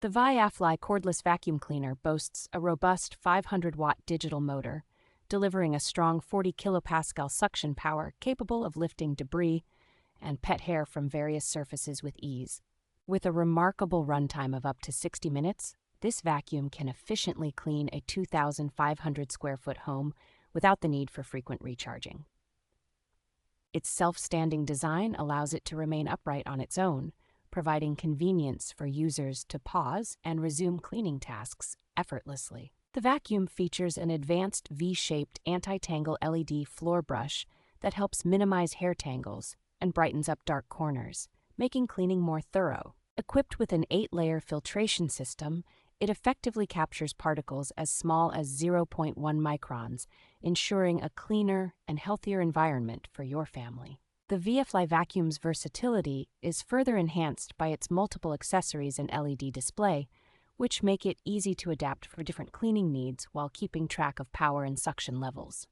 The VIAFLY Cordless Vacuum Cleaner boasts a robust 500-watt digital motor, delivering a strong 40 kilopascal suction power capable of lifting debris and pet hair from various surfaces with ease. With a remarkable runtime of up to 60 minutes, this vacuum can efficiently clean a 2,500 square foot home without the need for frequent recharging. Its self-standing design allows it to remain upright on its own, providing convenience for users to pause and resume cleaning tasks effortlessly. The vacuum features an advanced V-shaped anti-tangle LED floor brush that helps minimize hair tangles and brightens up dark corners, making cleaning more thorough. Equipped with an 8-layer filtration system, it effectively captures particles as small as 0.1 microns, ensuring a cleaner and healthier environment for your family. The VIAFLY vacuum's versatility is further enhanced by its multiple accessories and LED display, which make it easy to adapt for different cleaning needs while keeping track of power and suction levels.